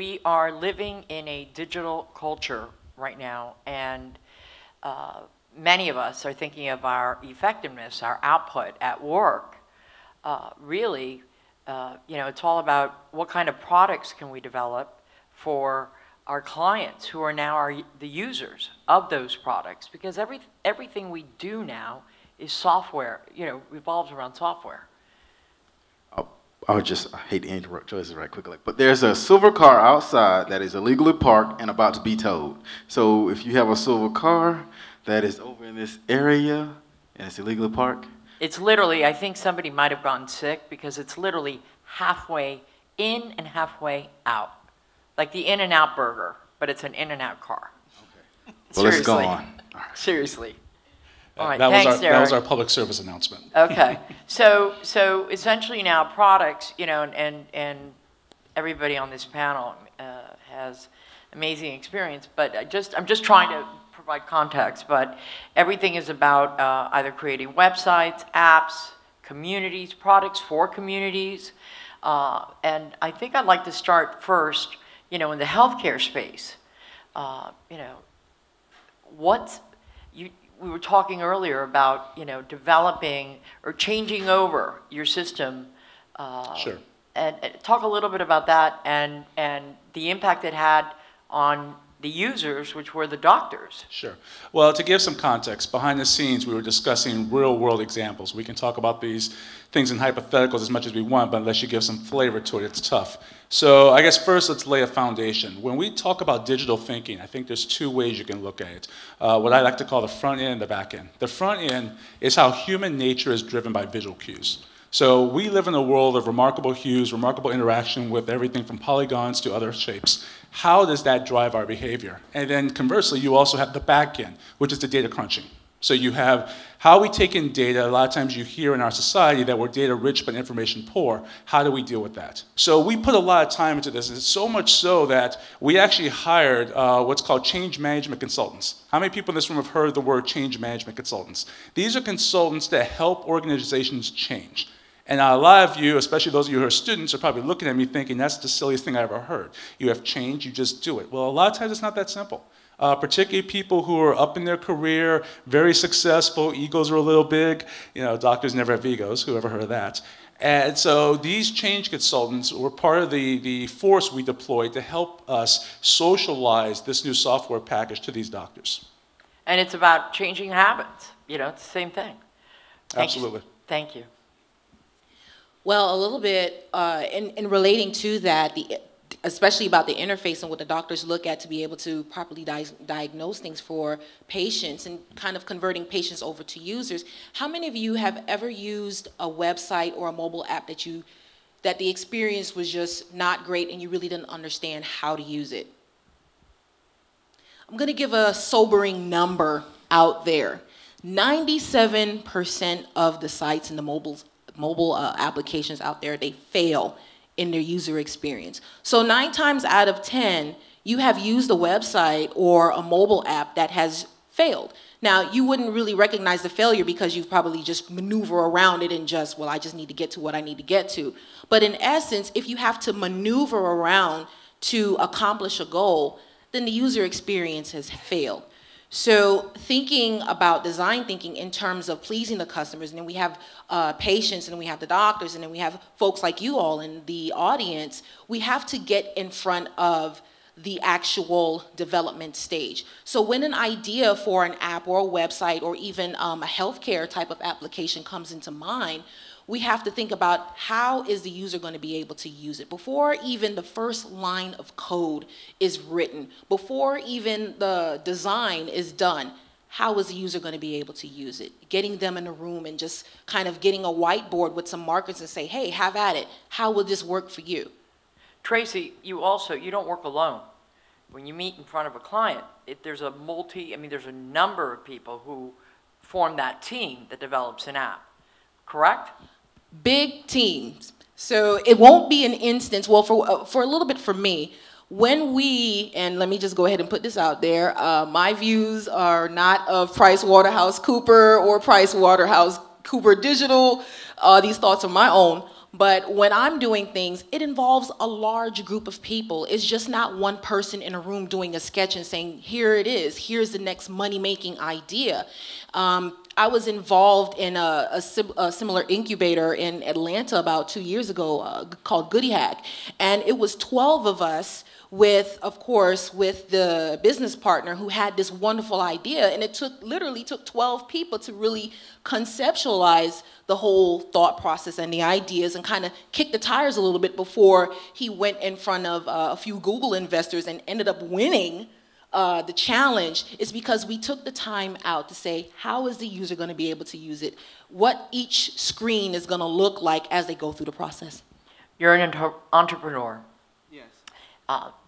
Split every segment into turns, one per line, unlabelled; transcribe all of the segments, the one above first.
we are living in a digital culture right now, and many of us are thinking of our effectiveness, our output at work. Really, it's all about what kind of products can we develop for our clients who are now the users of those products, because everything we do now is software, revolves around software.
I hate to interrupt Joyce right quickly, but there's a silver car outside that is illegally parked and about to be towed. So if you have a silver car that is over in this area and it's illegally parked,
it's literally, I think somebody might have gotten sick because it's literally halfway in and halfway out. Like the In-N-Out burger, but it's an In-N-Out car.
Okay. Well, let's go on.
Right. Seriously. All right,
that
thanks,
that was our public service announcement.
Okay. So essentially now products, and everybody on this panel has amazing experience, but I'm just trying to provide context, but everything is about either creating websites, apps, communities, products for communities. And I think I'd like to start first, in the healthcare space. We were talking earlier about, developing or changing over your system.
Sure.
And talk a little bit about that and the impact it had on the users, which were the doctors.
Sure. Well, to give some context, behind the scenes, we were discussing real-world examples. We can talk about these things in hypotheticals as much as we want, but unless you give some flavor to it, it's tough. So I guess first, let's lay a foundation. When we talk about digital thinking, I think there's two ways you can look at it. What I like to call the front end and the back end. The front end is how human nature is driven by visual cues. So we live in a world of remarkable hues, remarkable interaction with everything from polygons to other shapes. How does that drive our behavior? And then conversely, you also have the back end, which is the data crunching. So you have how we take in data. A lot of times you hear in our society that we're data rich but information poor. How do we deal with that? So we put a lot of time into this, and it's so much so that we actually hired what's called change management consultants. How many people in this room have heard the word change management consultants? These are consultants that help organizations change. And a lot of you, especially those of you who are students, are probably looking at me thinking, that's the silliest thing I ever heard. You have change, you just do it. Well, a lot of times it's not that simple. Particularly people who are up in their career, very successful, egos are a little big. Doctors never have egos, who ever heard of that? And so these change consultants were part of the force we deployed to help us socialize this new software package to these doctors.
And it's about changing habits. It's the same thing.
Absolutely.
Thank you.
Well, a little bit in relating to that, especially about the interface and what the doctors look at to be able to properly diagnose things for patients and kind of converting patients over to users. How many of you have ever used a website or a mobile app that the experience was just not great and you really didn't understand how to use it? I'm going to give a sobering number out there. 97% of the sites in the mobile applications out there, they fail in their user experience. So 9 times out of 10, you have used a website or a mobile app that has failed. Now, you wouldn't really recognize the failure because you probably just maneuver around it and just, well, I just need to get to what I need to get to. But in essence, if you have to maneuver around to accomplish a goal, then the user experience has failed. So thinking about design thinking in terms of pleasing the customers, and then we have patients, and then we have the doctors, and then we have folks like you all in the audience, we have to get in front of the actual development stage. So when an idea for an app or a website or even a healthcare type of application comes into mind, we have to think about how is the user going to be able to use it. Before even the first line of code is written, before even the design is done, how is the user going to be able to use it? Getting them in a room and just kind of getting a whiteboard with some markers and say, hey, have at it. How will this work for you?
Tracy, you don't work alone. When you meet in front of a client, there's a number of people who form that team that develops an app, correct?
Big teams. So it won't be an instance, well, for a little bit for me, when and let me just go ahead and put this out there, my views are not of PricewaterhouseCoopers or PricewaterhouseCoopers Digital. These thoughts are my own. But when I'm doing things, it involves a large group of people. It's just not one person in a room doing a sketch and saying, here it is, here's the next money-making idea. I was involved in a similar incubator in Atlanta about 2 years ago called Goody Hack. And it was 12 of us with, of course, with the business partner who had this wonderful idea. And it literally took 12 people to really conceptualize the whole thought process and the ideas and kind of kick the tires a little bit before he went in front of a few Google investors and ended up winning the challenge. Is because we took the time out to say, how is the user going to be able to use it? What each screen is going to look like as they go through the process.
You're an entrepreneur.
Yes.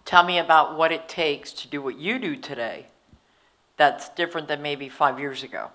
Tell me about what it takes to do what you do today that's different than maybe 5 years ago.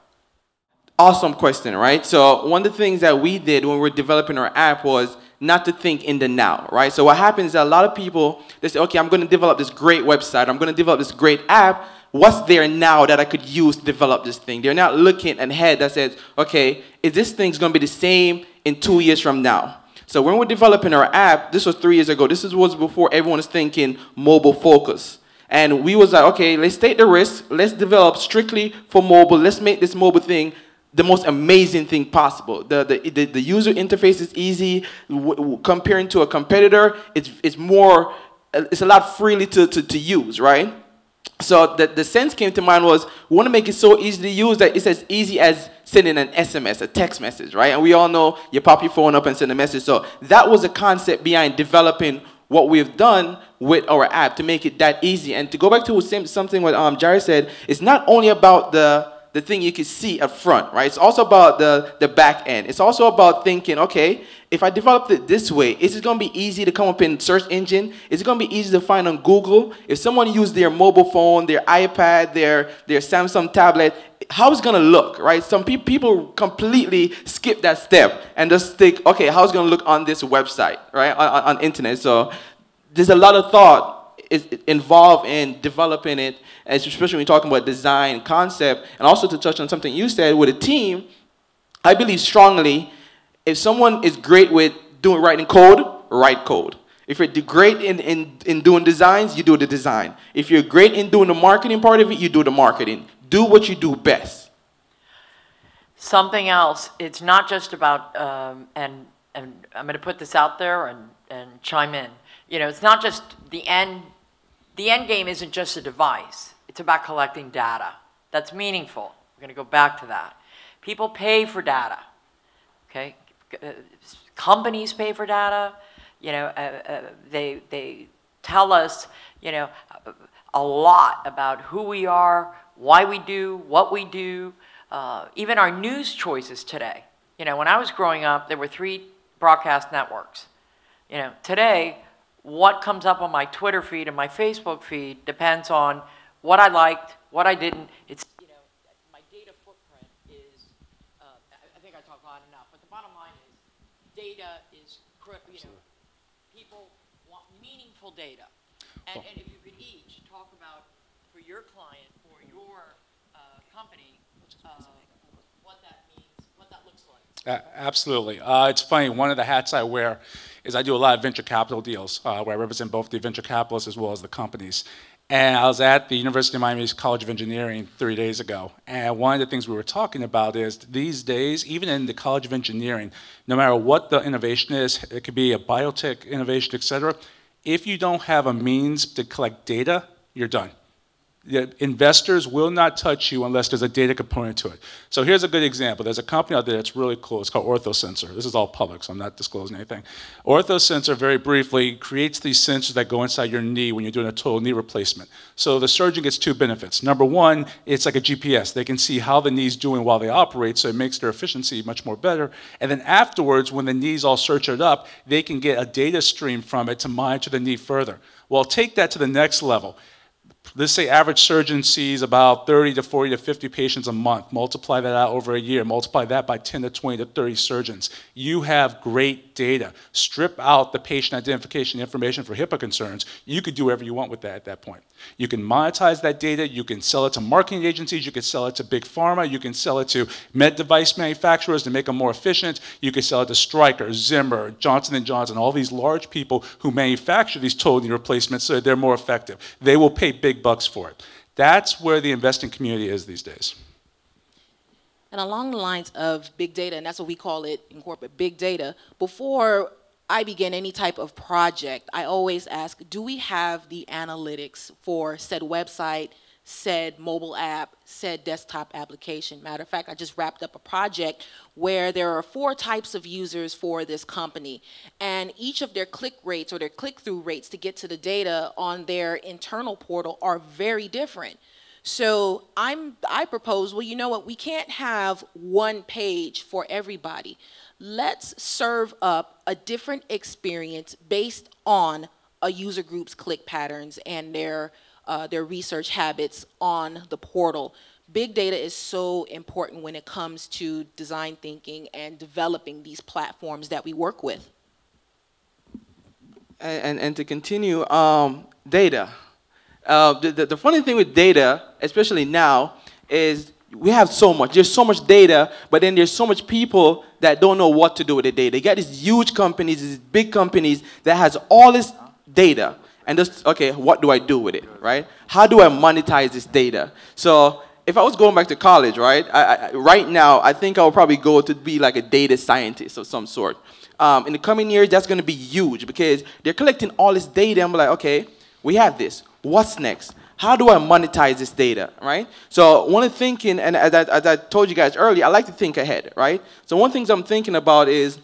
Awesome question, right? So one of the things that we did when we were developing our app was not to think in the now, right? So what happens is that a lot of people, they say, okay, I'm going to develop this great website. I'm going to develop this great app. What's there now that I could use to develop this thing? They're not looking ahead that says, okay, is this thing's going to be the same in 2 years from now? So when we're developing our app, this was 3 years ago. This was before everyone was thinking mobile focus. And we was like, okay, let's take the risk. Let's develop strictly for mobile. Let's make this mobile thing the most amazing thing possible. The user interface is easy. Comparing to a competitor, it's a lot freely to use, right? So the sense came to mind was, we want to make it so easy to use that it's as easy as sending an SMS, a text message, right? And we all know you pop your phone up and send a message. So that was the concept behind developing what we've done with our app to make it that easy. And to go back to something what Jared said, it's not only about the thing you can see up front, right? It's also about the back end. It's also about thinking, okay, if I developed it this way, is it going to be easy to come up in search engine? Is it going to be easy to find on Google? If someone used their mobile phone, their iPad, their Samsung tablet, how it's going to look, right? Some people completely skip that step and just think, okay, how's it going to look on this website, right, on internet? So there's a lot of thought involved in developing it, especially when you're talking about design concept. And also to touch on something you said, with a team, I believe strongly, if someone is great with writing code, write code. If you're great in doing designs, you do the design. If you're great in doing the marketing part of it, you do the marketing. Do what you do best.
Something else, it's not just about, and I'm going to put this out there and chime in. You know, it's not just the end game isn't just a device. It's about collecting data. That's meaningful. We're going to go back to that. People pay for data, okay? Companies pay for data. You know, they tell us, you know, a lot about who we are, why we do, what we do, even our news choices today. You know, when I was growing up, there were 3 broadcast networks. You know, today, what comes up on my Twitter feed and my Facebook feed depends on what I liked, what I didn't. It's, you know, my data footprint is, I think I talked on enough, but the bottom line is data is, you know, people want meaningful data. And if you could each talk about, for your client or your company, what that means, what that looks like.
Absolutely. It's funny, one of the hats I wear is I do a lot of venture capital deals where I represent both the venture capitalists as well as the companies. And I was at the University of Miami's College of Engineering 3 days ago. And one of the things we were talking about is these days, even in the College of Engineering, no matter what the innovation is, it could be a biotech innovation, et cetera, if you don't have a means to collect data, you're done. The investors will not touch you unless there's a data component to it. So here's a good example. There's a company out there that's really cool. It's called OrthoSensor. This is all public, so I'm not disclosing anything. OrthoSensor, very briefly, creates these sensors that go inside your knee when you're doing a total knee replacement. So the surgeon gets 2 benefits. Number one, it's like a GPS. They can see how the knee's doing while they operate, so it makes their efficiency much more better. And then afterwards, when the knee's all sutured up, they can get a data stream from it to monitor the knee further. Well, take that to the next level. let's say average surgeon sees about 30 to 40 to 50 patients a month. Multiply that out over a year. Multiply that by 10 to 20 to 30 surgeons. You have great data. Strip out the patient identification information for HIPAA concerns. You could do whatever you want with that at that point. You can monetize that data. You can sell it to marketing agencies. You can sell it to big pharma. You can sell it to med device manufacturers to make them more efficient. You can sell it to Stryker, Zimmer, Johnson & Johnson, all these large people who manufacture these total knee replacements so that they're more effective. They will pay big bucks for it. That's where the investing community is these days.
And along the lines of big data, and that's what we call it in corporate, big data, before I begin any type of project, I always ask, do we have the analytics for said website, said mobile app, said desktop application? Matter of fact, I just wrapped up a project where there are 4 types of users for this company, and each of their click rates or their click-through rates to get to the data on their internal portal are very different. So I propose, well, you know what, we can't have one page for everybody. Let's serve up a different experience based on a user group's click patterns and their research habits on the portal. Big data is so important when it comes to design thinking and developing these platforms that we work with.
And to continue, data. The funny thing with data, especially now, is we have so much. There's so much data, but then there's so much people that don't know what to do with the data. You got these huge companies, these big companies that has all this data. And just, okay, what do I do with it, right? How do I monetize this data? So if I was going back to college, right, right now, I think I would probably go to be like a data scientist of some sort. In the coming years, that's going to be huge because they're collecting all this data. I'm like, okay, we have this. What's next? How do I monetize this data, right? So one of the thinking, and as I told you guys earlier, I like to think ahead, right? So one of the things I'm thinking about is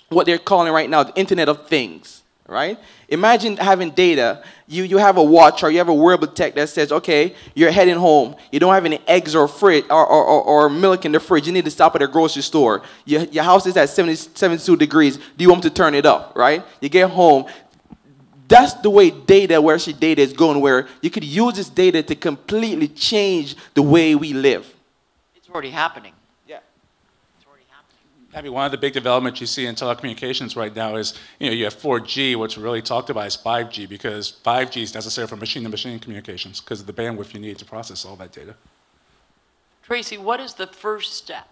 what they're calling right now the Internet of Things, right? Imagine having data. You have a watch or you have a wearable tech that says, okay, you're heading home. You don't have any eggs or milk in the fridge. You need to stop at a grocery store. Your house is at 72 degrees. Do you want to turn it up, right? You get home. That's the way data, where data is going, where you could use this data to completely change the way we live.
It's already happening.
Yeah.
It's already happening.
I mean, one of the big developments you see in telecommunications right now is, you have 4G. What's really talked about is 5G, because 5G is necessary for machine-to-machine communications because of the bandwidth you need to process all that data.
Tracy, what is the first step?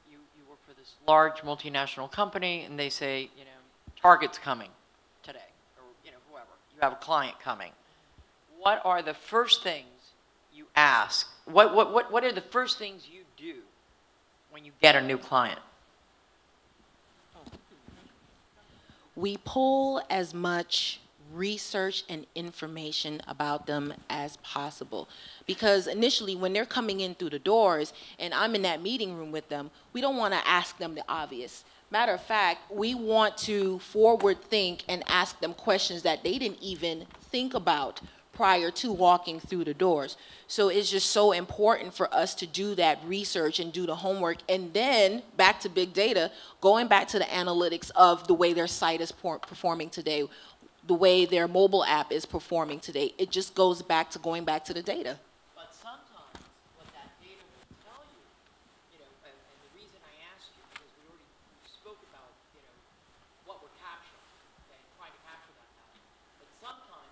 You work for this large multinational company, and they say, Target's coming today, or whoever. You have a client coming. What are the first things you ask? What are the first things you do when you get a new client?
We pull as much research and information about them as possible. Because initially, when they're coming in through the doors and I'm in that meeting room with them, we don't want to ask them the obvious. Matter of fact, we want to forward think and ask them questions that they didn't even think about prior to walking through the doors. So it's just so important for us to do that research and do the homework, and then back to big data, going back to the analytics of the way their site is performing today, the way their mobile app is performing today. It just goes back to going back to the data.
But sometimes what that data will tell you, and the reason I asked you, because we already spoke about, what we're capturing, okay, trying to capture that data. But sometimes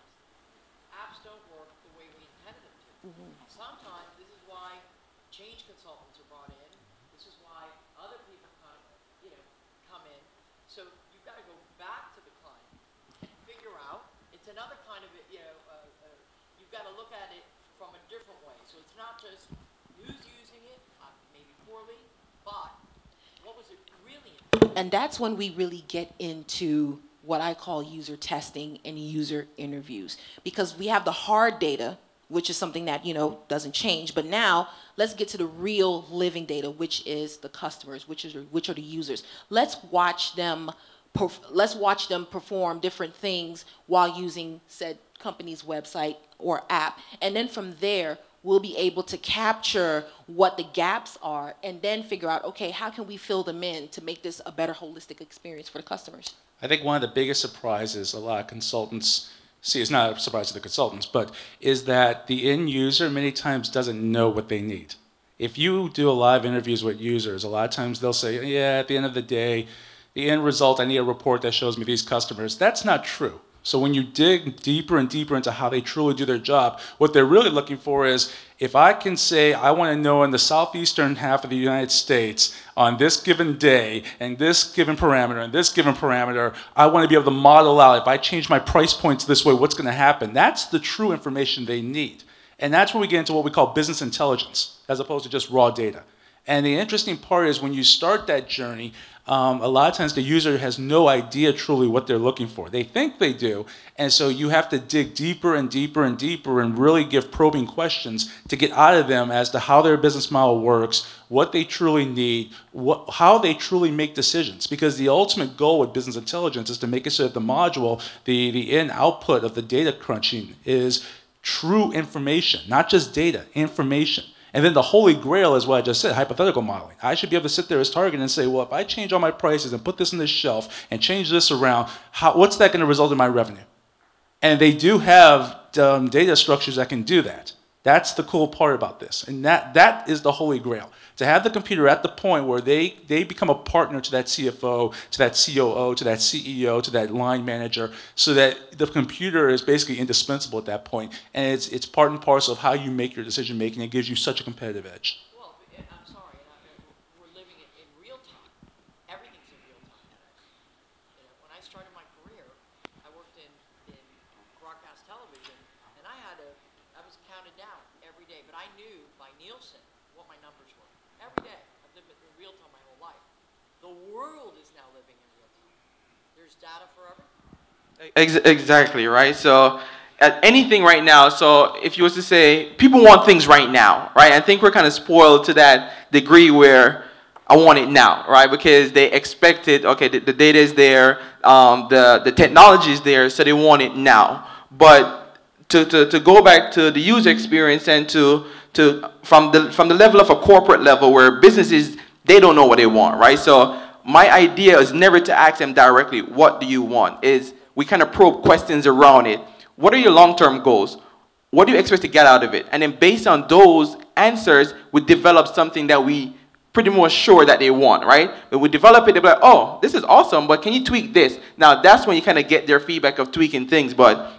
apps don't work the way we intended them to. Sometimes this is why change consultants are brought in. This is why other people come in. So you've got to go back to the client, figure out. It's another kind of, you've got to look at it from a different way. So it's not just who's using it, maybe poorly, but what was it really?
And that's when we really get into what I call user testing and user interviews, because we have the hard data, which is something that doesn't change. But now let's get to the real living data, which is the customers, which are the users. Let's watch them perform different things while using said company's website or app, and then from there we'll be able to capture what the gaps are, and then figure out, okay, how can we fill them in to make this a better holistic experience for the customers?
I think one of the biggest surprises a lot of consultants see, it's not a surprise to the consultants, but is that the end user many times doesn't know what they need. If you do a live interviews with users, a lot of times they'll say, yeah, at the end of the day, the end result, I need a report that shows me these customers. That's not true. So when you dig deeper and deeper into how they truly do their job, what they're really looking for is, if I can say, I want to know in the southeastern half of the United States on this given day and this given parameter and this given parameter, I want to be able to model out, if I change my price points this way, what's going to happen? That's the true information they need. And that's where we get into what we call business intelligence, as opposed to just raw data. And the interesting part is when you start that journey, a lot of times the user has no idea truly what they're looking for. They think they do, and so you have to dig deeper and deeper and deeper and really give probing questions to get out of them as to how their business model works, what they truly need, how they truly make decisions. Because the ultimate goal with business intelligence is to make it so that the module, the end output of the data crunching is true information, not just data, information. And then the holy grail is what I just said, hypothetical modeling. I should be able to sit there as target and say, well, if I change all my prices and put this in this shelf and change this around, what's that going to result in my revenue? And they do have data structures that can do that. That's the cool part about this. And that is the holy grail. To have the computer at the point where they become a partner to that CFO, to that COO, to that CEO, to that line manager, so that the computer is basically indispensable at that point. And it's part and parcel of how you make your decision making. It gives you such a competitive edge.
Well, I'm sorry, we're living in real time. Everything's in real time today. You know, when I started my career, I worked in broadcast television, and I was counted down every day, but I knew by Nielsen what my numbers were. Every day. I've lived in real time my whole life. The world is now living in real time. There's data for everything.
Exactly, right? So at anything right now, so if you was to say, people want things right now, right? I think we're kind of spoiled to that degree where I want it now, right? Because they expect it, okay, the data is there, the technology is there, so they want it now. But to go back to the user experience and from the level of a corporate level where businesses, they don't know what they want, right? So my idea is never to ask them directly, what do you want? Is we kind of probe questions around it. What are your long-term goals? What do you expect to get out of it? And then based on those answers, we develop something that we pretty much sure that they want, right? When we develop it, they'll be like, oh, this is awesome, but can you tweak this? Now, that's when you kind of get their feedback of tweaking things, but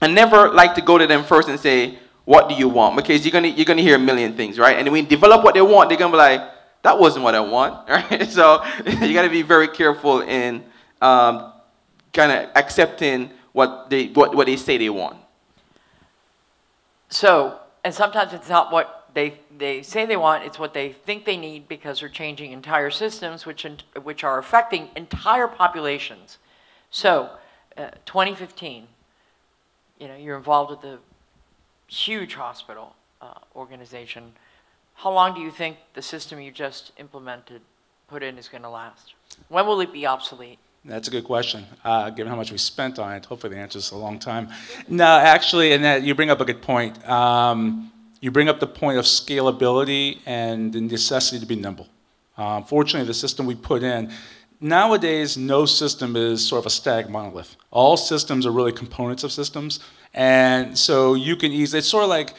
I never like to go to them first and say, what do you want? Because you're gonna hear a million things, right? And when you develop what they want, they're gonna be like, that wasn't what I want, right? So you gotta be very careful in kind of accepting what they say they want.
So, and sometimes it's not what they say they want, it's what they think they need, because they're changing entire systems which are affecting entire populations. So, 2015, you know, you're involved with the huge hospital organization. How long do you think the system you just put in is going to last? When will it be obsolete?
That's a good question. Given how much we spent on it, hopefully the answer is a long time. No, actually, and that you bring up a good point. You bring up the point of scalability and the necessity to be nimble. Fortunately, the system we put in, nowadays, no system is sort of a static monolith. All systems are really components of systems. And so you can easily, it's sort of like,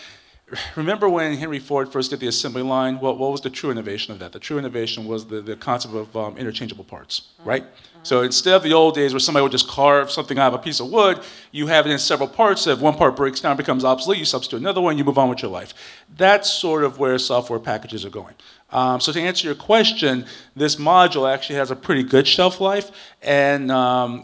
remember when Henry Ford first did the assembly line? What was the true innovation of that? The true innovation was the concept of interchangeable parts, right? So instead of the old days where somebody would just carve something out of a piece of wood, you have it in several parts. If one part breaks down, becomes obsolete, you substitute another one, you move on with your life. That's sort of where software packages are going. So to answer your question, this module actually has a pretty good shelf life, and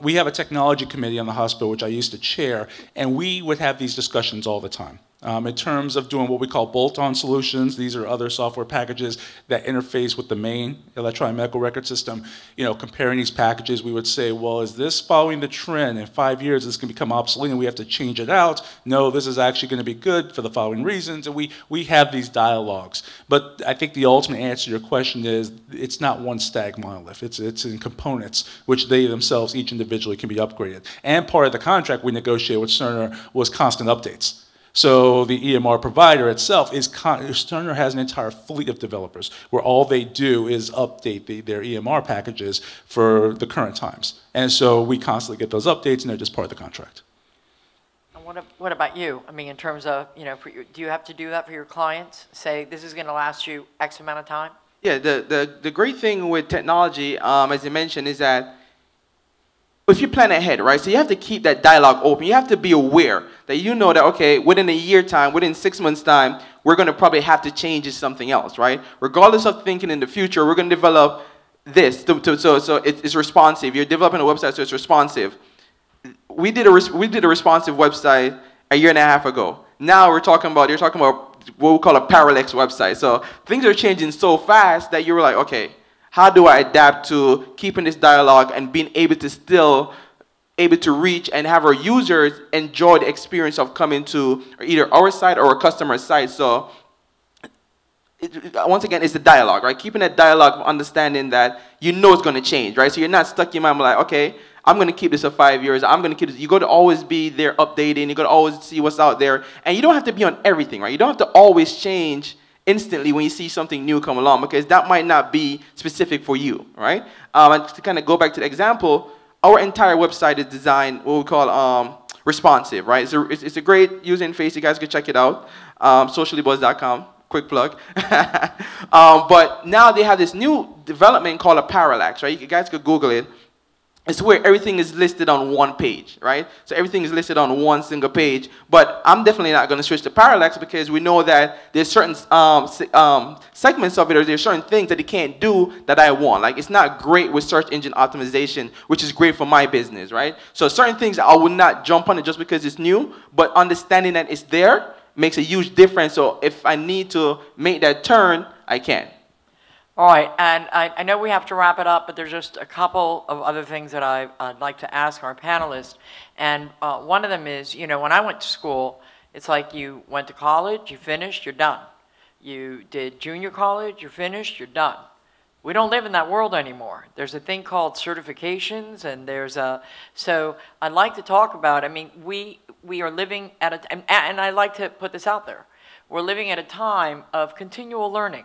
we have a technology committee on the hospital, which I used to chair, and we would have these discussions all the time. In terms of doing what we call bolt-on solutions, these are other software packages that interface with the main electronic medical record system. You know, comparing these packages, we would say, well, is this following the trend? In 5 years, this can become obsolete and we have to change it out. No, this is actually going to be good for the following reasons. And we have these dialogues. But I think the ultimate answer to your question is it's not one static monolith. It's in components, which they themselves, each individually, can be upgraded. And part of the contract we negotiated with Cerner was constant updates. So the EMR provider itself Cerner has an entire fleet of developers where all they do is update their EMR packages for the current times. And so we constantly get those updates, and they're just part of the contract.
what about you? I mean, in terms of, do you have to do that for your clients? Say, this is going to last you X amount of time?
Yeah, the great thing with technology, as you mentioned, is that if you plan ahead, right, so you have to keep that dialogue open. You have to be aware that you know that, okay, within a year time, within 6 months time, we're going to probably have to change to something else, right? Regardless of thinking in the future, we're going to develop this. So it's responsive. You're developing a website so it's responsive. We did a responsive website a year and a half ago. Now you're talking about what we call a parallax website. So things are changing so fast that you're like, okay, how do I adapt to keeping this dialogue and being able to reach and have our users enjoy the experience of coming to either our site or a customer's site? So once again, it's the dialogue, right? Keeping that dialogue of understanding that you know it's going to change, right? So you're not stuck in your mind like, okay, I'm going to keep this for 5 years. I'm going to keep this. You got to always be there updating. You got to always see what's out there. And you don't have to be on everything, right? You don't have to always change instantly when you see something new come along, because that might not be specific for you, right? And to kind of go back to the example, our entire website is designed what we call responsive, right? It's a great user interface. You guys can check it out, sociallybuzz.com. Quick plug. But now they have this new development called a parallax, right? You guys could Google it. It's where everything is listed on one page, right? So everything is listed on one single page. But I'm definitely not going to switch to parallax because we know that there's certain segments of it, or there's certain things that it can't do that I want. Like, it's not great with search engine optimization, which is great for my business, right? So certain things I would not jump on it just because it's new, but understanding that it's there makes a huge difference. So if I need to make that turn, I can.
All right, and I know we have to wrap it up, but there's just a couple of other things that I'd like to ask our panelists. And one of them is, when I went to school, it's like you went to college, you finished, you're done. You did junior college, you're finished, you're done. We don't live in that world anymore. There's a thing called certifications, and so I'd like to talk about, we are living at and I'd like to put this out there. We're living at a time of continual learning,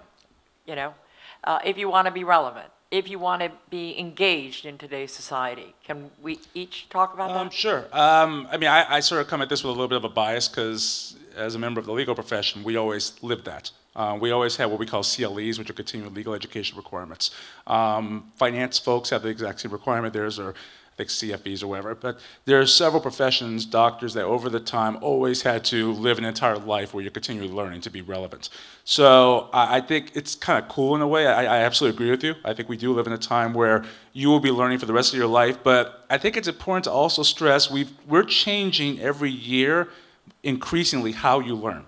if you want to be relevant, if you want to be engaged in today's society. Can we each talk about that?
Sure. I sort of come at this with a little bit of a bias because as a member of the legal profession, we always lived that. We always had what we call CLEs, which are continuing legal education requirements. Finance folks have the exact same requirement. Theirs are, I think, CFEs or whatever. But there are several professions, doctors, that over the time always had to live an entire life where you're continually learning to be relevant. So I think it's kind of cool in a way. I absolutely agree with you. I think we do live in a time where you will be learning for the rest of your life. But I think it's important to also stress we're changing every year increasingly how you learn.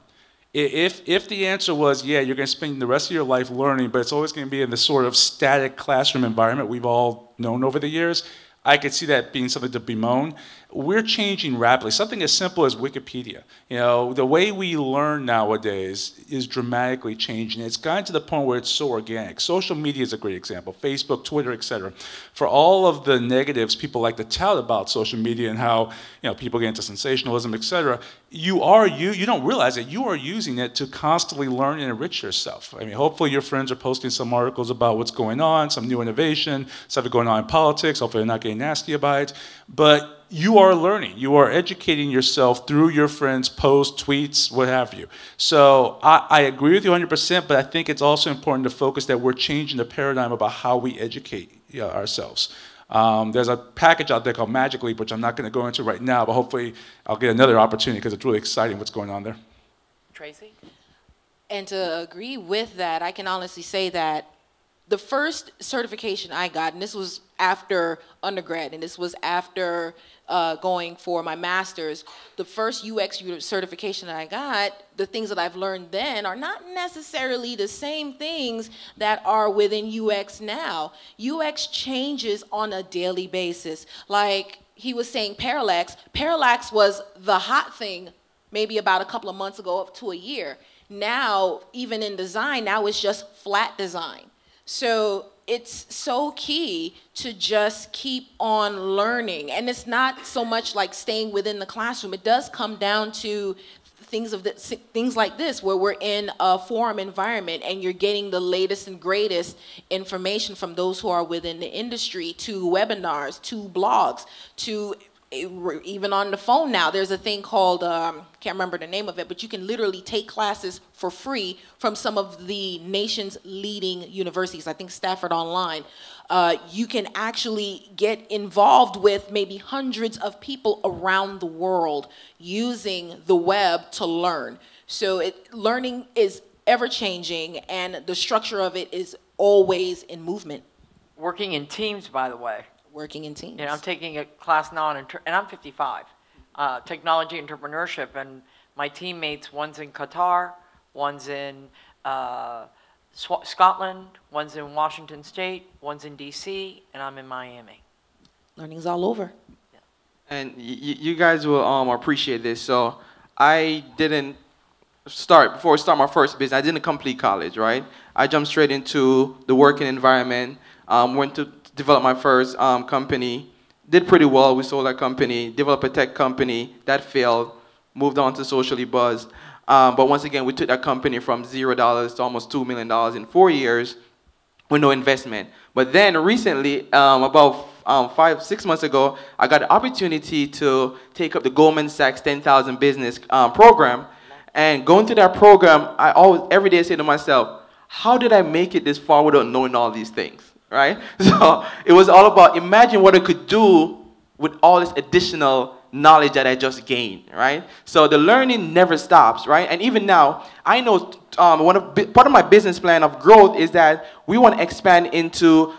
If the answer was, yeah, you're going to spend the rest of your life learning, but it's always going to be in this sort of static classroom environment we've all known over the years, I could see that being something to bemoan. We're changing rapidly. Something as simple as Wikipedia. The way we learn nowadays is dramatically changing. It's gotten to the point where it's so organic. Social media is a great example. Facebook, Twitter, etc. For all of the negatives people like to tout about social media and how people get into sensationalism, etc., you don't realize that you are using it to constantly learn and enrich yourself. Hopefully your friends are posting some articles about what's going on, some new innovation, stuff going on in politics. Hopefully they're not getting nasty about it. But you are learning. You are educating yourself through your friends' posts, tweets, what have you. So I agree with you 100%, but I think it's also important to focus that we're changing the paradigm about how we educate ourselves. There's a package out there called Magic Leap, which I'm not going to go into right now, but hopefully I'll get another opportunity because it's really exciting what's going on there.
Tracy?
And to agree with that, I can honestly say that the first certification I got, and this was after undergrad, and this was after going for my master's, the first UX certification that I got, the things that I've learned then are not necessarily the same things that are within UX now. UX changes on a daily basis. Like he was saying, parallax. Parallax was the hot thing maybe about a couple of months ago up to a year. Now, even in design, now it's just flat design. So it's so key to just keep on learning. And it's not so much like staying within the classroom. It does come down to things like this, where we're in a forum environment and you're getting the latest and greatest information from those who are within the industry, to webinars, to blogs, to even on the phone now, there's a thing called, can't remember the name of it, but you can literally take classes for free from some of the nation's leading universities. I think Stafford Online. You can actually get involved with maybe hundreds of people around the world using the web to learn. So learning is ever changing, and the structure of it is always in movement.
Working in teams, by the way.
Working in teams.
You know, I'm taking a class now on, and I'm 55, technology entrepreneurship, and my teammates, one's in Qatar, one's in Scotland, one's in Washington State, one's in DC, and I'm in Miami.
Learning's all over.
Yeah.
And you guys will appreciate this. So I didn't before I start my first business, I didn't complete college, right? I jumped straight into the working environment, went to develop my first company, did pretty well. We sold that company, developed a tech company, that failed, moved on to Socially Buzz. But once again, we took that company from $0 to almost $2 million in 4 years with no investment. But then recently, about 5-6 months ago, I got the opportunity to take up the Goldman Sachs 10,000 Business program. And going through that program, I always, every day, say to myself, how did I make it this far without knowing all these things, right? So it was all about, imagine what I could do with all this additional knowledge that I just gained, right? So the learning never stops, right? And even now, I know part of my business plan of growth is that we want to expand into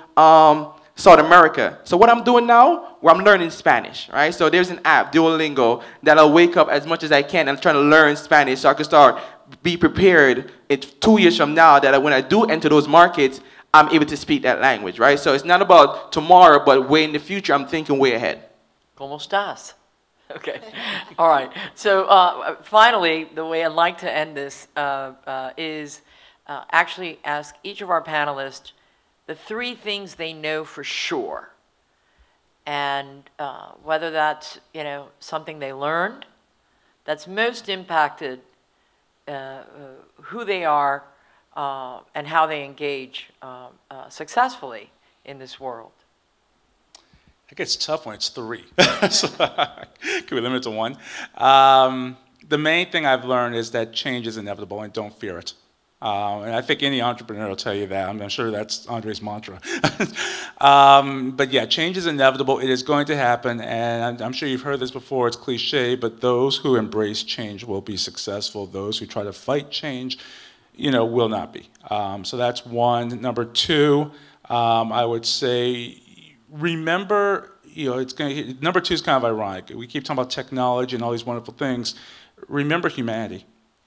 South America. So what I'm doing now, where I'm learning Spanish, right? So there's an app, Duolingo, that I'll wake up as much as I can and try to learn Spanish so I can be prepared 2 years from now that when I do enter those markets, I'm able to speak that language, right? So it's not about tomorrow, but way in the future, I'm thinking way ahead.
¿Cómo estás? Okay. All right. So finally, the way I'd like to end this is actually ask each of our panelists the 3 things they know for sure, and whether that's something they learned that's most impacted who they are and how they engage successfully in this world.
It gets tough when it's 3. So, can we limit it to 1? The main thing I've learned is that change is inevitable and don't fear it. And I think any entrepreneur will tell you that. I'm sure that's Andre's mantra. But yeah, change is inevitable. It is going to happen. And I'm sure you've heard this before. It's cliche, but those who embrace change will be successful. Those who try to fight change, will not be. So that's 1. Number 2, I would say, remember, number 2 is kind of ironic. We keep talking about technology and all these wonderful things. Remember humanity.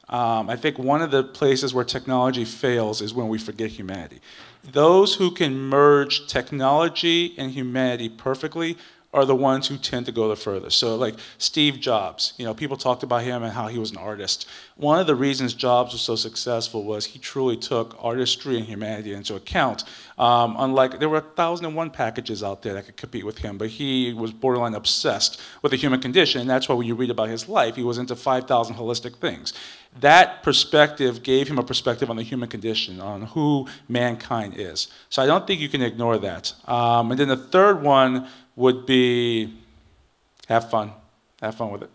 I think one of the places where technology fails is when we forget humanity. Those who can merge technology and humanity perfectly are the ones who tend to go the furthest. So like Steve Jobs, people talked about him and how he was an artist. One of the reasons Jobs was so successful was he truly took artistry and humanity into account. Unlike, there were 1,001 packages out there that could compete with him, but he was borderline obsessed with the human condition, and that's why when you read about his life, he was into 5,000 holistic things. That perspective gave him a perspective on the human condition, on who mankind is. So I don't think you can ignore that. And then the third one would be have fun. Have fun with it.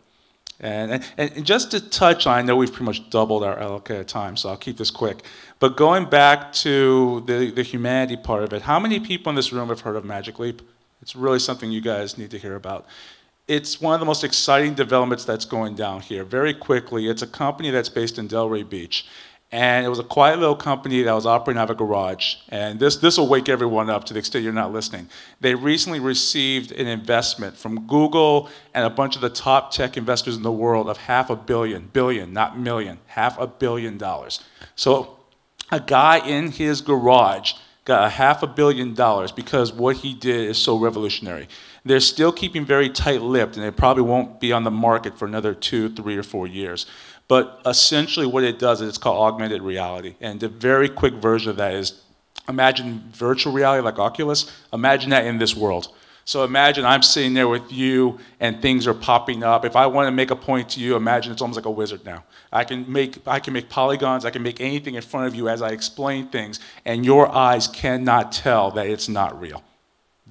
And just to touch on, I know we've pretty much doubled our allocated time, so I'll keep this quick. But going back to the humanity part of it, how many people in this room have heard of Magic Leap? It's really something you guys need to hear about. It's one of the most exciting developments that's going down here. Very quickly, it's a company that's based in Delray Beach. And it was a quiet little company that was operating out of a garage. And this will wake everyone up to the extent you're not listening. They recently received an investment from Google and a bunch of the top tech investors in the world of $500 million, not million, $500 million. So a guy in his garage got $500 million because what he did is so revolutionary. They're still keeping very tight-lipped, and they probably won't be on the market for another 2, 3, or 4 years. But essentially what it does is it's called augmented reality. And the very quick version of that is, imagine virtual reality like Oculus. Imagine that in this world. So imagine I'm sitting there with you and things are popping up. If I want to make a point to you, imagine it's almost like a wizard now. I can make polygons, I can make anything in front of you as I explain things, and your eyes cannot tell that it's not real.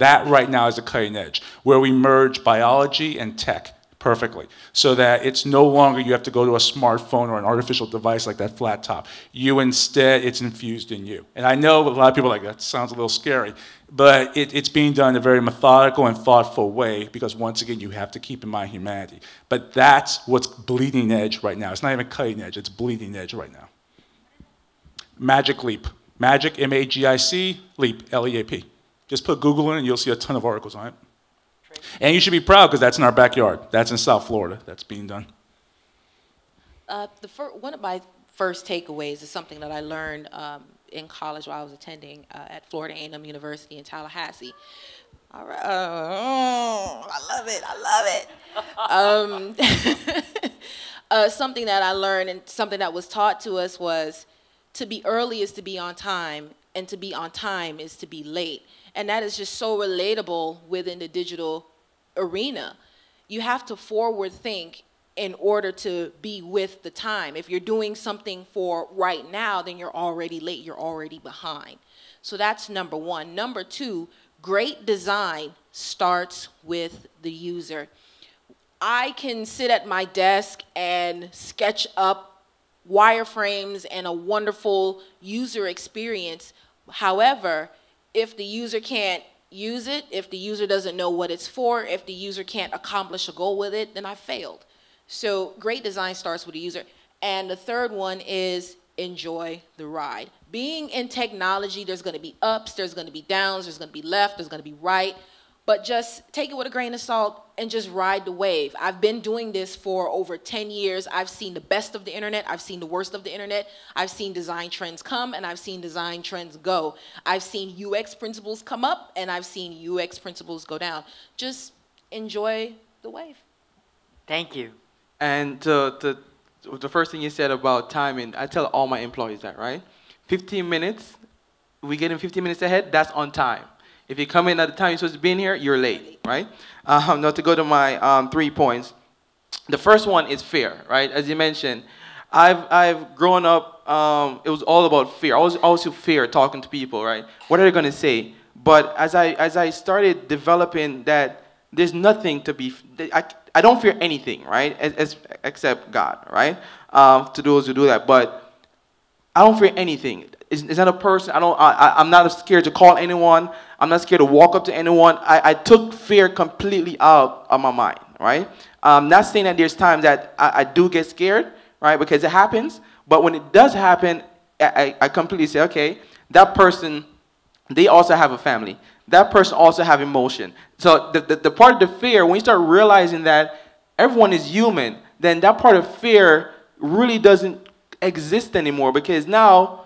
That right now is the cutting edge, where we merge biology and tech perfectly, so that it's no longer you have to go to a smartphone or an artificial device like that flat top. You instead, it's infused in you. And I know a lot of people are like, that sounds a little scary, but it's being done in a very methodical and thoughtful way, because once again, you have to keep in mind humanity. But that's what's bleeding edge right now. It's not even cutting edge, it's bleeding edge right now. Magic Leap. Magic, M-A-G-I-C, Leap, L-E-A-P. Just put Google in and you'll see a ton of articles on it. And you should be proud, because that's in our backyard. That's in South Florida. That's being done.
One of my first takeaways is something that I learned in college while I was attending at Florida A&M University in Tallahassee. All right. I love it. Something that I learned and something that was taught to us was to be early is to be on time, and to be on time is to be late. And that is just so relatable within the digital arena. You have to forward think in order to be with the time. If you're doing something for right now, then you're already late, you're already behind. So that's number one. Number two, great design starts with the user. I can sit at my desk and sketch up wireframes and a wonderful user experience. However, if the user can't use it, if the user doesn't know what it's for, if the user can't accomplish a goal with it, then I failed. So great design starts with the user. And the third one is enjoy the ride. Being in technology, there's going to be ups, there's going to be downs, there's going to be left, there's going to be right. But just take it with a grain of salt and just ride the wave. I've been doing this for over 10 years. I've seen the best of the internet. I've seen the worst of the internet. I've seen design trends come, and I've seen design trends go. I've seen UX principles come up, and I've seen UX principles go down. Just enjoy the wave.
Thank you.
And the first thing you said about timing, I tell all my employees that, right? 15 minutes, we get in 15 minutes ahead, that's on time. If you come in at the time you're supposed to be in here, you're late, right? Now to go to my 3 points. The first one is fear, right? As you mentioned, I've grown up, it was all about fear. I was also fear talking to people, right? What are they going to say? But as I started developing that, there's nothing to be, I don't fear anything, right? Except God, right? To those who do that, but I don't fear anything. It's not a person. I'm not scared to call anyone. I'm not scared to walk up to anyone. I took fear completely out of my mind, right? Not saying that there's times that I do get scared, right? Because it happens. But when it does happen, I completely say, okay, that person, they also have a family. That person also have emotion. So the part of the fear, when you start realizing that everyone is human, then that part of fear really doesn't exist anymore, because now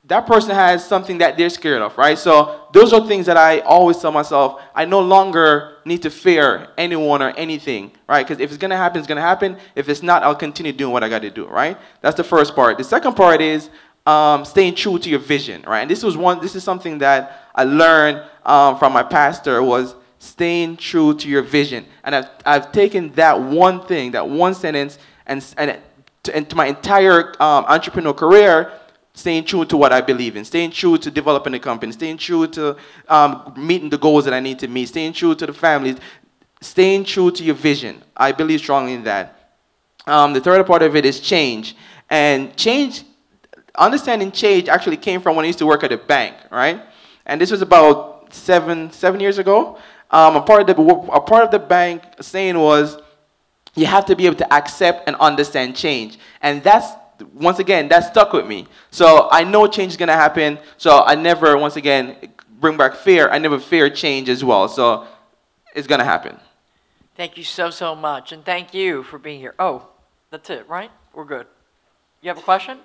that person has something that they're scared of, right? So those are things that I always tell myself, I no longer need to fear anyone or anything, right? Because if it's going to happen, it's going to happen. If it's not, I'll continue doing what I got to do, right? That's the first part. The second part is staying true to your vision, right? And this is something that I learned from my pastor, was staying true to your vision. And I've taken that one thing, that one sentence, and to my entire entrepreneurial career, staying true to what I believe in, staying true to developing the company, staying true to meeting the goals that I need to meet, staying true to the families, staying true to your vision. I believe strongly in that. The third part of it is change. And change, understanding change actually came from when I used to work at a bank, right? And this was about seven years ago. A part of the bank saying was, you have to be able to accept and understand change. And that's, once again, that stuck with me. So I know change is going to happen. So I never, once again, bring back fear. I never fear change as well. So it's going to happen.
Thank you so much. And thank you for being here. Oh, that's it, right? We're good. You have a question?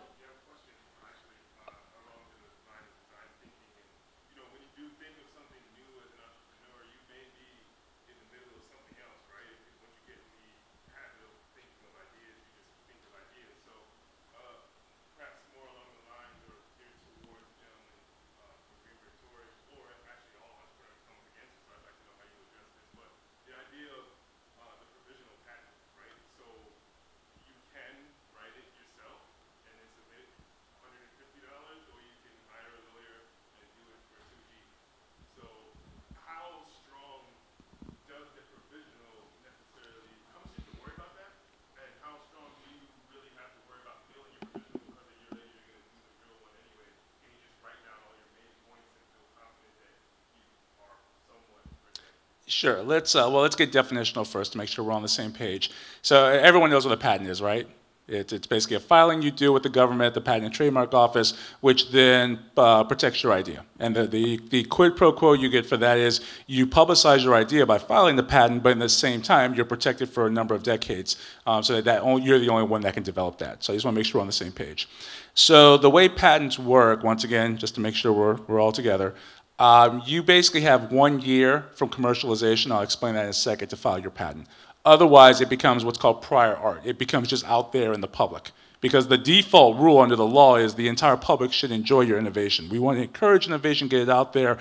Sure. Let's get definitional first to make sure we're on the same page. So everyone knows what a patent is, right? It's basically a filing you do with the government, the Patent and Trademark Office, which then protects your idea. And the quid pro quo you get for that is you publicize your idea by filing the patent, but at the same time, you're protected for a number of decades, so that you're the only one that can develop that. So I just want to make sure we're on the same page. So the way patents work, once again, just to make sure we're all together, you basically have 1 year from commercialization, I'll explain that in a second, to file your patent. Otherwise, it becomes what's called prior art. It becomes just out there in the public. Because the default rule under the law is the entire public should enjoy your innovation. We want to encourage innovation, get it out there.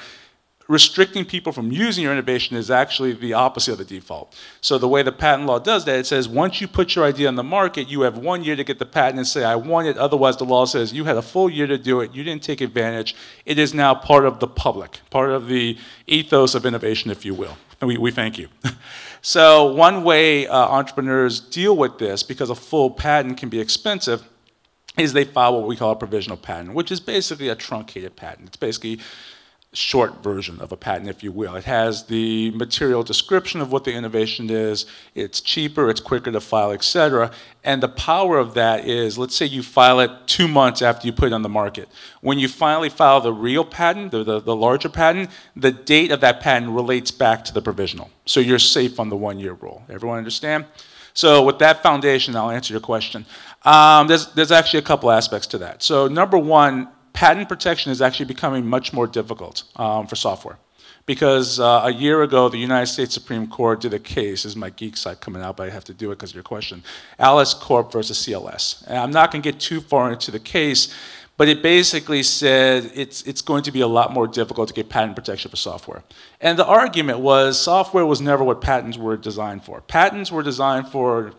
Restricting people from using your innovation is actually the opposite of the default. So the way the patent law does that, it says once you put your idea on the market, you have 1 year to get the patent and say, I want it. Otherwise, the law says you had a full year to do it. You didn't take advantage. It is now part of the public, part of the ethos of innovation, if you will. And we thank you. So one way entrepreneurs deal with this, because a full patent can be expensive, is they file what we call a provisional patent, which is basically a truncated patent. It's basically short version of a patent, if you will. It has the material description of what the innovation is, it's cheaper, it's quicker to file, etc. And the power of that is, let's say you file it 2 months after you put it on the market. When you finally file the real patent, the larger patent, the date of that patent relates back to the provisional. So you're safe on the 1 year rule. Everyone understand? So with that foundation, I'll answer your question. There's actually a couple aspects to that. So number one, patent protection is actually becoming much more difficult for software. Because a year ago, the United States Supreme Court did a case, this is my geek side coming out, but I have to do it because of your question, Alice Corp versus CLS. And I'm not going to get too far into the case, but it basically said it's going to be a lot more difficult to get patent protection for software. And the argument was software was never what patents were designed for. Patents were designed for,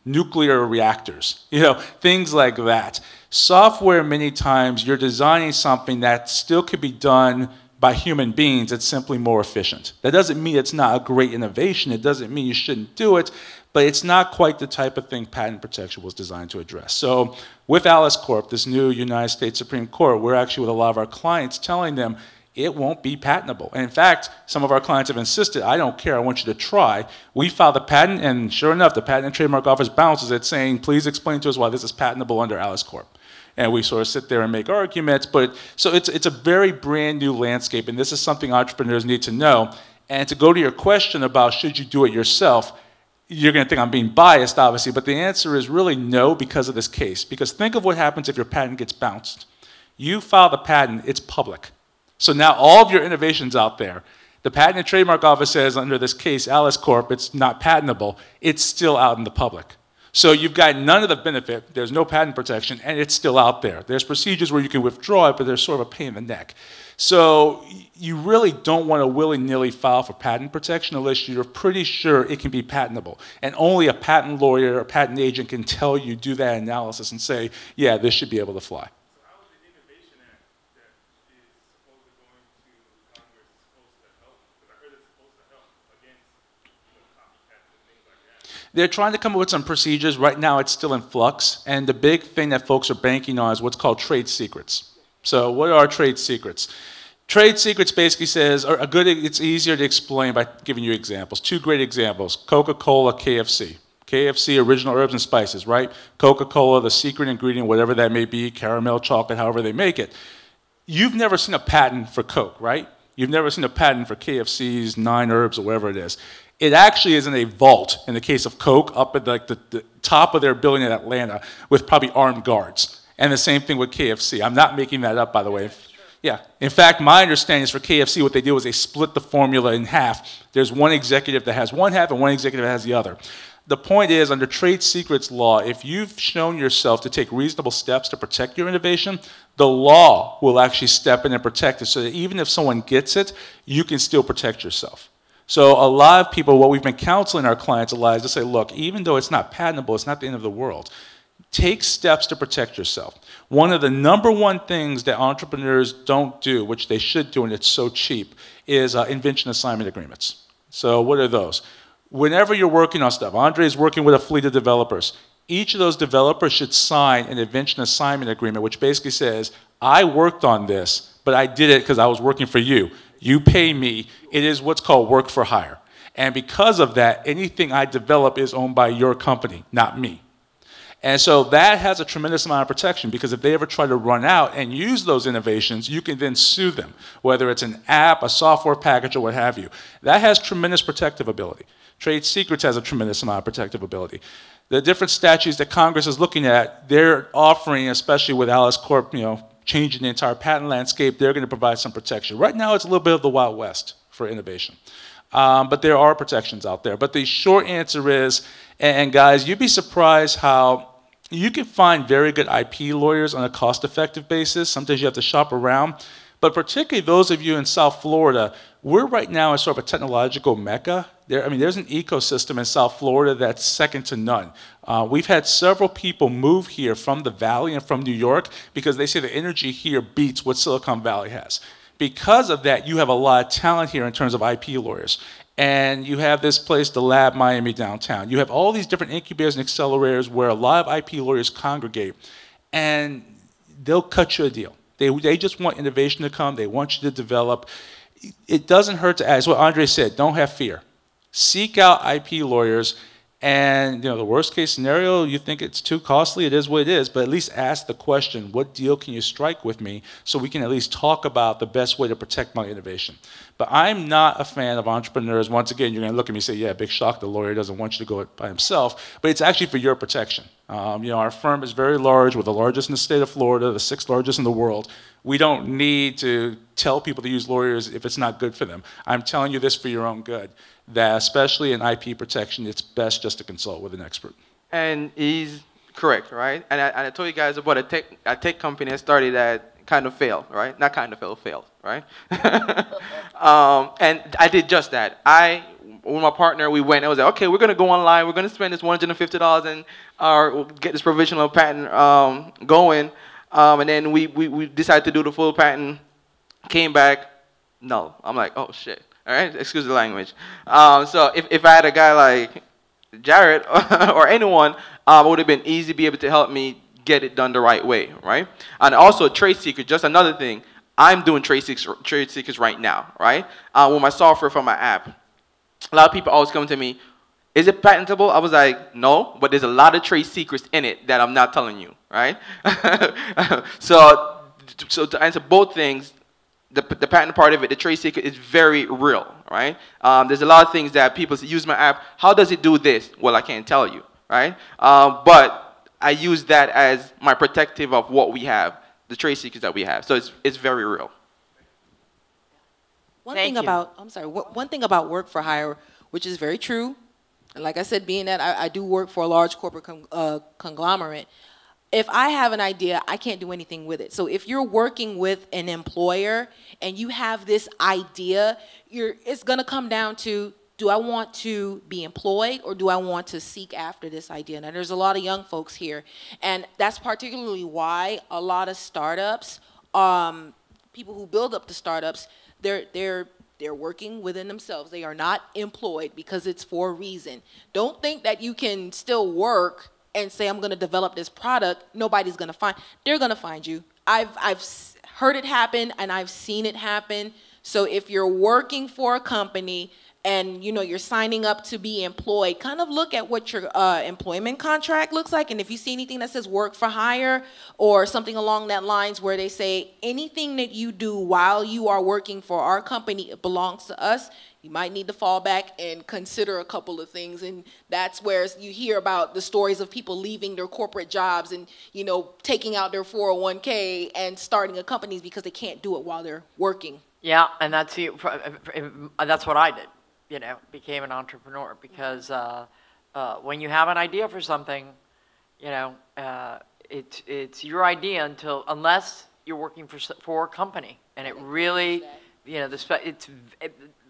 nuclear reactors, things like that. Software, many times, you're designing something that still could be done by human beings. It's simply more efficient. That doesn't mean it's not a great innovation. It doesn't mean you shouldn't do it, but it's not quite the type of thing patent protection was designed to address. So with Alice Corp, this new United States Supreme Court, we're actually with a lot of our clients telling them it won't be patentable. And in fact, some of our clients have insisted, I don't care, I want you to try. We filed the patent, and sure enough, the Patent and Trademark Office bounces it saying, please explain to us why this is patentable under Alice Corp. And we sort of sit there and make arguments, so it's a very brand new landscape, and this is something entrepreneurs need to know. And to go to your question about should you do it yourself, you're going to think I'm being biased, obviously, but the answer is really no because of this case. Because think of what happens if your patent gets bounced. You file the patent, it's public. So now all of your innovations out there, the Patent and Trademark Office says under this case, Alice Corp, it's not patentable, it's still out in the public. So you've got none of the benefit, there's no patent protection, and it's still out there. There's procedures where you can withdraw it, but they're sort of a pain in the neck. So you really don't want to willy-nilly file for patent protection unless you're pretty sure it can be patentable. And only a patent lawyer or patent agent can tell you, do that analysis and say, yeah, this should be able to fly.
So how is the Innovation Act that is supposedly going to Congress supposed to help? Because I heard it's supposed to help against copycats and things like that.
They're trying to come up with some procedures. Right now, it's still in flux. And the big thing that folks are banking on is what's called trade secrets. So what are trade secrets? Trade secrets basically says, it's easier to explain by giving you examples. 2 great examples, Coca-Cola, KFC. KFC, original herbs and spices, right? Coca-Cola, the secret ingredient, whatever that may be, caramel, chocolate, however they make it. You've never seen a patent for Coke, right? You've never seen a patent for KFC's 9 herbs or whatever it is. It actually is in a vault, in the case of Coke, up at the top of their building in Atlanta with probably armed guards. And the same thing with KFC. I'm not making that up, by the way. Yeah. In fact, my understanding is for KFC, what they do is they split the formula in half. There's one executive that has one half and one executive that has the other. The point is, under trade secrets law, if you've shown yourself to take reasonable steps to protect your innovation, the law will actually step in and protect it so that even if someone gets it, you can still protect yourself. So a lot of people, what we've been counseling our clients a lot is to say, look, even though it's not patentable, it's not the end of the world. Take steps to protect yourself. One of the #1 things that entrepreneurs don't do, which they should do, and it's so cheap, is invention assignment agreements. So what are those? Whenever you're working on stuff, Andre is working with a fleet of developers. Each of those developers should sign an invention assignment agreement, which basically says, I worked on this, but I did it because I was working for you. You pay me. It is what's called work for hire. And because of that, anything I develop is owned by your company, not me. And so that has a tremendous amount of protection, because if they ever try to run out and use those innovations, you can then sue them, whether it's an app, a software package, or what have you. That has tremendous protective ability. Trade secrets has a tremendous amount of protective ability. The different statutes that Congress is looking at, they're offering, especially with Alice Corp, changing the entire patent landscape, they're going to provide some protection. Right now, it's a little bit of the Wild West for innovation. But there are protections out there. But the short answer is, and guys, you'd be surprised how you can find very good IP lawyers on a cost-effective basis. Sometimes you have to shop around. But particularly those of you in South Florida, we're right now in sort of a technological mecca. There's an ecosystem in South Florida that's second to none. We've had several people move here from the Valley and from New York because they say the energy here beats what Silicon Valley has. Because of that, you have a lot of talent here in terms of IP lawyers. And you have this place, the Lab Miami downtown. You have all these different incubators and accelerators where a lot of IP lawyers congregate, and they'll cut you a deal. They just want innovation to come. They want you to develop. It doesn't hurt to ask. What Andre said, don't have fear. Seek out IP lawyers. And the worst case scenario, you think it's too costly, it is what it is, but at least ask the question, what deal can you strike with me, so we can at least talk about the best way to protect my innovation. But I'm not a fan of entrepreneurs. Once again, you're going to look at me and say, yeah, big shock, the lawyer doesn't want you to go it by himself, but it's actually for your protection. Our firm is very large. We're the largest in the state of Florida, the 6th largest in the world. We don't need to tell people to use lawyers if it's not good for them. I'm telling you this for your own good, that especially in IP protection, it's best just to consult with an expert.
And he's correct, right? And I told you guys about a tech company that started that kind of failed, right? Not kind of failed, right? And I did just that. With my partner, we went and was like, okay, we're going to go online. We're going to spend this $150 and we'll get this provisional patent going. And then we decided to do the full patent. Came back, no. I'm like, oh, shit. All right, excuse the language. So if I had a guy like Jared or anyone, it would have been easy to be able to help me get it done the right way, right? And also trade secret, just another thing. I'm doing trade secrets right now, right? With my software for my app. A lot of people always come to me, is it patentable? I was like, no, but there's a lot of trade secrets in it that I'm not telling you, right? So to answer both things, the patent part of it, the trade secret, is very real, right? There's a lot of things that people say, use my app. How does it do this? Well, I can't tell you, right? But I use that as my protective of what we have, the trade secrets that we have. So it's very real.
One thing about work for hire, which is very true, and like I said, being that I do work for a large corporate conglomerate, if I have an idea, I can't do anything with it. So if you're working with an employer and you have this idea, it's going to come down to, do I want to be employed or do I want to seek after this idea? Now, there's a lot of young folks here, and that's particularly why a lot of startups, people who build up the startups, they're working within themselves. They are not employed because it's for a reason. Don't think that you can still work and say, I'm going to develop this product. Nobody's going to find. They're going to find you. I've heard it happen and I've seen it happen. So if you're working for a company and you're signing up to be employed, kind of look at what your employment contract looks like. And if you see anything that says work for hire or something along that lines where they say anything that you do while you are working for our company, it belongs to us, you might need to fall back and consider a couple of things. And that's where you hear about the stories of people leaving their corporate jobs and, taking out their 401k and starting a company because they can't do it while they're working.
Yeah, and that's what I did. Became an entrepreneur because when you have an idea for something, it's your idea unless you're working for a company, and it really,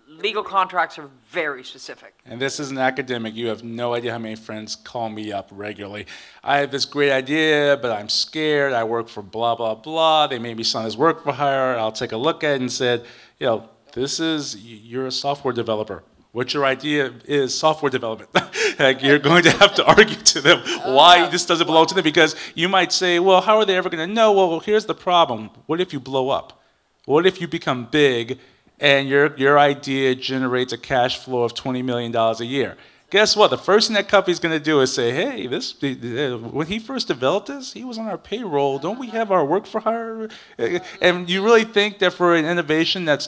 legal contracts are very specific.
And this is an academic. You have no idea how many friends call me up regularly. I have this great idea, but I'm scared. I work for blah, blah, blah. They made me sign this work for hire. I'll take a look at it and said, you're a software developer. What your idea is software development. You're going to have to argue to them why this doesn't belong to them, because you might say, well, how are they ever going to know? Well, here's the problem. What if you blow up? What if you become big and your idea generates a cash flow of $20 million a year. Guess what? The first thing that company's going to do is say, hey, when he first developed this, he was on our payroll. Don't we have our work for hire? And you really think that for an innovation that's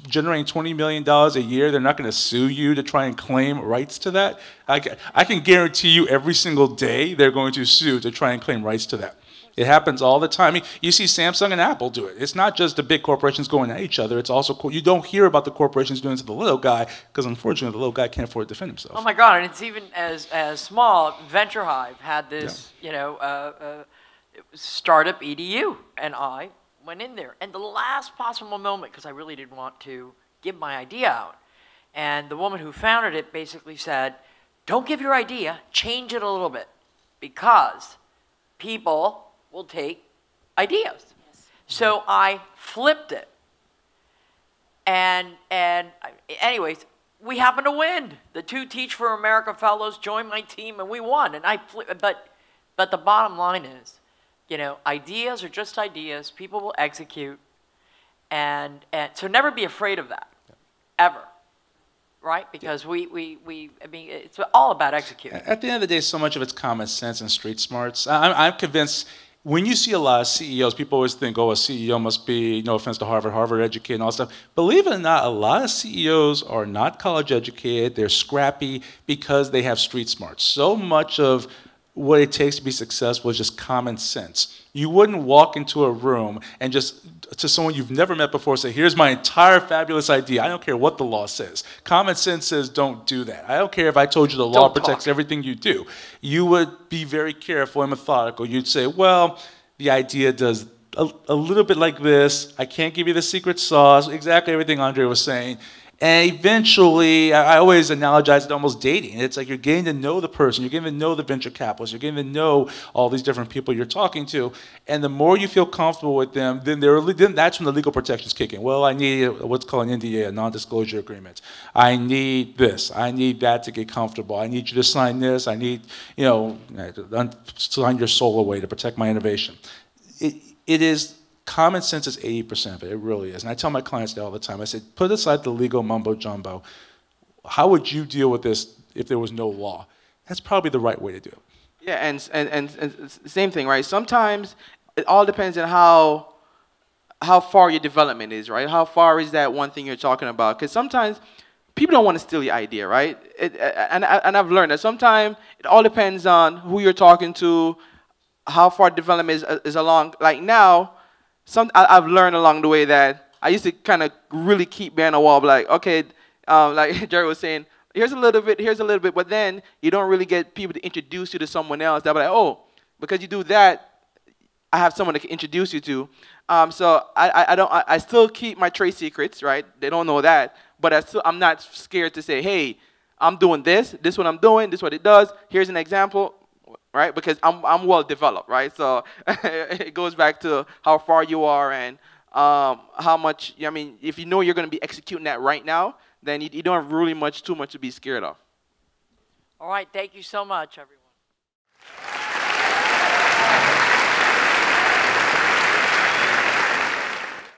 generating $20 million a year, they're not going to sue you to try and claim rights to that? I can guarantee you every single day they're going to sue to try and claim rights to that. It happens all the time. I mean, you see Samsung and Apple do it. It's not just the big corporations going at each other. It's also, you don't hear about the corporations doing it to the little guy, because unfortunately the little guy can't afford to defend himself.
Oh my God, and it's even as small. Venture Hive had this, startup EDU, and I went in there. And the last possible moment, because I really didn't want to give my idea out, and the woman who founded it basically said, don't give your idea, change it a little bit, because people will take ideas. Yes. So I flipped it. And anyways, we happened to win. The 2 Teach for America fellows joined my team and we won. And but the bottom line is, ideas are just ideas. People will execute. And so never be afraid of that, ever. Right? Because I mean, it's all about executing.
At the end of the day, so much of it's common sense and street smarts. I'm convinced when you see a lot of CEOs, people always think, oh, a CEO must be, no offense to Harvard educated and all that stuff. Believe it or not, a lot of CEOs are not college educated. They're scrappy because they have street smarts. So much of what it takes to be successful is just common sense. You wouldn't walk into a room and just, to someone you've never met before, say, here's my entire fabulous idea. I don't care what the law says. Common sense says don't do that. I don't care if I told you the law protects everything you do. You would be very careful and methodical. You'd say, well, the idea does a little bit like this. I can't give you the secret sauce. Exactly everything Andre was saying. And eventually, I always analogize it almost dating. It's like you're getting to know the person. You're getting to know the venture capitalists. You're getting to know all these different people you're talking to. And the more you feel comfortable with them, then that's when the legal protections kick in. Well, I need what's called an NDA, a non-disclosure agreement. I need this. I need that to get comfortable. I need you to sign this. I need, sign your soul away to protect my innovation. It is... Common sense is 80% of it. It really is. And I tell my clients that all the time. I said, put aside the legal mumbo jumbo. How would you deal with this if there was no law? That's probably the right way to do it.
Yeah, and same thing, right? Sometimes it all depends on how far your development is, right? How far is that one thing you're talking about? Because sometimes people don't want to steal your idea, right? And I've learned that sometimes it all depends on who you're talking to, how far development is along. Like now, I've learned along the way that I used to kind of really keep behind a wall, like, okay, like Jerry was saying, here's a little bit, but then you don't really get people to introduce you to someone else. They'll be like, oh, because you do that, I have someone to introduce you to. So I still keep my trade secrets, right? They don't know that, but I'm not scared to say, hey, I'm doing this is what I'm doing, this is what it does, here's an example. Right, because I'm well developed, right? So it goes back to how far you are and how much. I mean, if you know you're going to be executing that right now, then you don't have really too much to be scared of.
All right, thank you so much, everyone.